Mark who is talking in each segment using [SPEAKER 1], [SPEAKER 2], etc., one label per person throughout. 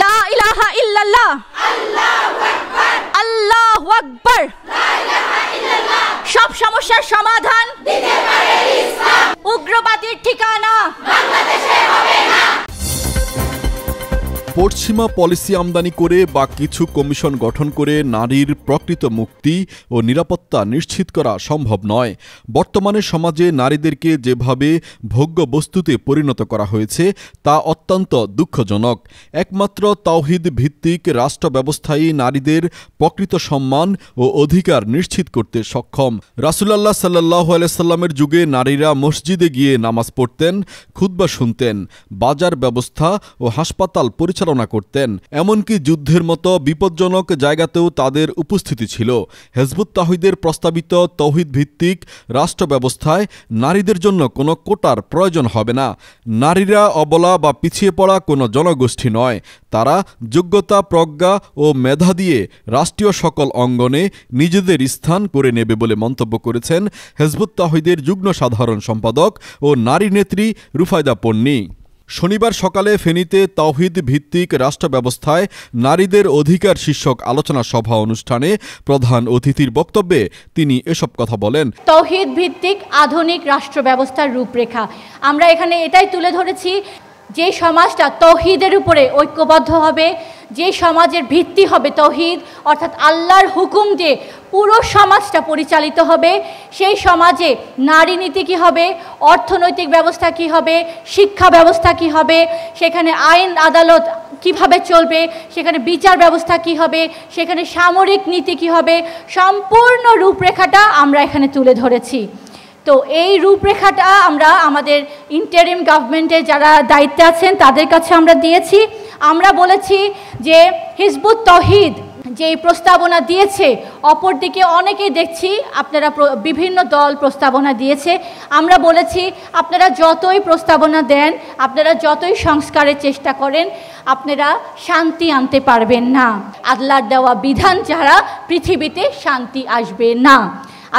[SPEAKER 1] লা ইলাহা ইল্লাল্লাহ, আল্লাহু আকবার। সব সমস্যার সমাধান উগ্রবাদীর ঠিকানা বাংলাদেশে হবে না।
[SPEAKER 2] পশ্চিমা পলিসি আমদানি করে বা কিছু কমিশন গঠন করে নারীর প্রকৃত মুক্তি ও নিরাপত্তা নিশ্চিত করা সম্ভব নয়। বর্তমানে সমাজে নারীদেরকে যেভাবে ভোগ্য বস্তুতে পরিণত করা হয়েছে তা অত্যন্ত দুঃখজনক। একমাত্র তাওহীদ ভিত্তিক রাষ্ট্র ব্যবস্থাই নারীদের প্রকৃত সম্মান ও অধিকার নিশ্চিত করতে সক্ষম। রাসূলুল্লাহ সাল্লাল্লাহু আলাইহি সাল্লামের যুগে নারীরা মসজিদে গিয়ে নামাজ পড়তেন, খুতবা শুনতেন, বাজার ব্যবস্থা ও হাসপাতাল পরিচালনা করতেন। এমনকি যুদ্ধের মতো বিপজ্জনক জায়গাতেও তাদের উপস্থিতি ছিল। হিজবুত তাওহীদের প্রস্তাবিত তাওহীদ ভিত্তিক রাষ্ট্র ব্যবস্থায় নারীদের জন্য কোনো কোটার প্রয়োজন হবে না। নারীরা অবলা বা পিছিয়ে পড়া কোনো জনগোষ্ঠী নয়। তারা যোগ্যতা, প্রজ্ঞা ও মেধা দিয়ে রাষ্ট্রীয় সকল অঙ্গনে নিজেদের স্থান করে নেবে বলে মন্তব্য করেছেন হিজবুত তাওহীদের যুগ্ম সাধারণ সম্পাদক ও নারী নেত্রী রুফায়দা পন্নী। শনিবার সকালে ফেনীতে তাওহীদ ভিত্তিক রাষ্ট্র ব্যবস্থায় নারীদের অধিকার শীর্ষক আলোচনা সভা অনুষ্ঠানে প্রধান অতিথির বক্তব্যে তিনি এসব কথা বলেন।
[SPEAKER 1] তাওহীদ ভিত্তিক আধুনিক রাষ্ট্র ব্যবস্থার রূপরেখা আমরা এখানে এটাই তুলে ধরেছি, যে সমাজটা তাওহীদের উপরে ঐক্যবদ্ধ হবে, যে সমাজের ভিত্তি হবে তাওহীদ অর্থাৎ আল্লাহর হুকুম দিয়ে পুরো সমাজটা পরিচালিত হবে, সেই সমাজে নারী নীতি কী হবে, অর্থনৈতিক ব্যবস্থা কী হবে, শিক্ষা ব্যবস্থা কী হবে, সেখানে আইন আদালত কিভাবে চলবে, সেখানে বিচার ব্যবস্থা কী হবে, সেখানে সামরিক নীতি কী হবে, সম্পূর্ণ রূপরেখাটা আমরা এখানে তুলে ধরেছি। তো এই রূপরেখাটা আমরা আমাদের ইন্টারিম গভর্নমেন্টে যারা দায়িত্বে আছেন তাদের কাছে আমরা দিয়েছি। আমরা বলেছি যে হিজবুত তাওহীদ যে প্রস্তাবনা দিয়েছে, অপরদিকে অনেকেই দেখছি আপনারা বিভিন্ন দল প্রস্তাবনা দিয়েছে। আমরা বলেছি আপনারা যতই প্রস্তাবনা দেন, আপনারা যতই সংস্কারের চেষ্টা করেন, আপনারা শান্তি আনতে পারবেন না। আল্লাহর দেওয়া বিধান ছাড়া পৃথিবীতে শান্তি আসবে না।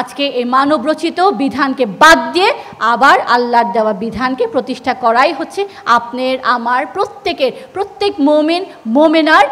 [SPEAKER 1] আজকে এই মানবরচিত বিধানকে বাদ দিয়ে আবার আল্লাহর দেওয়া বিধানকে প্রতিষ্ঠা করাই হচ্ছে আপনার আমার প্রত্যেক মুমিন মুমিনার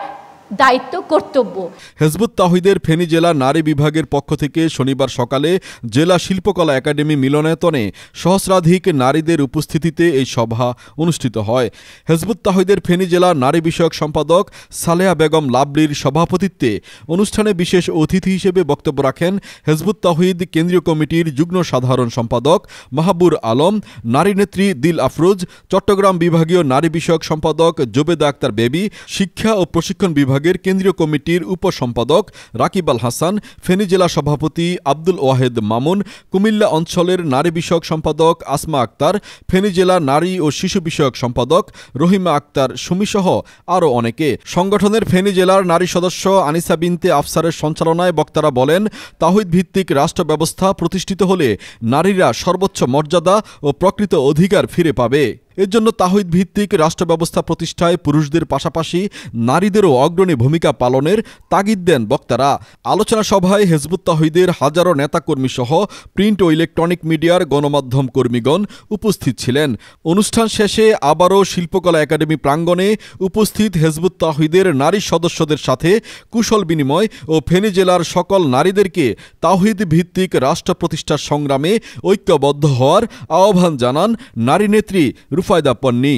[SPEAKER 1] দায়িত্ব, কর্তব্য।
[SPEAKER 2] হিজবুত তাওহীদের ফেনী জেলা নারী বিভাগের পক্ষ থেকে শনিবার সকালে জেলা শিল্পকলা একাডেমি মিলনায়তনে সহস্রাধিক নারীদের উপস্থিতিতে এই সভা অনুষ্ঠিত হয়। হিজবুত তাওহীদের ফেনী জেলা নারী বিষয়ক সম্পাদক সালেহা বেগম লাভলির সভাপতিত্বে অনুষ্ঠানে বিশেষ অতিথি হিসেবে বক্তব্য রাখেন হিজবুত তাওহীদ কেন্দ্রীয় কমিটির যুগ্ম সাধারণ সম্পাদক মাহবুর আলম, নারী নেত্রী দিল আফরোজ, চট্টগ্রাম বিভাগীয় নারী বিষয়ক সম্পাদক জোবেদা আক্তার বেবি, শিক্ষা ও প্রশিক্ষণ বিভাগের কেন্দ্রীয় কমিটির উপসম্পাদক রাকিব আল হাসান, ফেনী জেলা সভাপতি আব্দুল ওয়াহেদ মামুন, কুমিল্লা অঞ্চলের নারী বিষয়ক সম্পাদক আসমা আক্তার, ফেনী জেলা নারী ও শিশু বিষয়ক সম্পাদক রহিমা আক্তার সুমিসহ আরও অনেকে। সংগঠনের ফেনী জেলার নারী সদস্য আনিসা বিনতে আফসারের সঞ্চালনায় বক্তারা বলেন, তাওহীদ ভিত্তিক রাষ্ট্র ব্যবস্থা প্রতিষ্ঠিত হলে নারীরা সর্বোচ্চ মর্যাদা ও প্রকৃত অধিকার ফিরে পাবে। এর জন্য তাওহীদ ভিত্তিক রাষ্ট্র ব্যবস্থা প্রতিষ্ঠায় পুরুষদের পাশাপাশি নারীদেরও অগ্রণী ভূমিকা পালনের তাগিদ দেন বক্তারা। আলোচনা সভায় হিজবুত তাওহীদের হাজারো নেতাকর্মী সহ প্রিন্ট ও ইলেকট্রনিক মিডিয়ার গণমাধ্যম কর্মীগণ উপস্থিত ছিলেন। অনুষ্ঠান শেষে আবারও শিল্পকলা একাডেমি প্রাঙ্গণে উপস্থিত হিজবুত তাওহীদের নারী সদস্যদের সাথে কুশল বিনিময় ও ফেনী জেলার সকল নারীদেরকে তাওহীদ ভিত্তিক রাষ্ট্র প্রতিষ্ঠার সংগ্রামে ঐক্যবদ্ধ হওয়ার আহ্বান জানান নারী নেত্রী রুফায়দা পন্নী।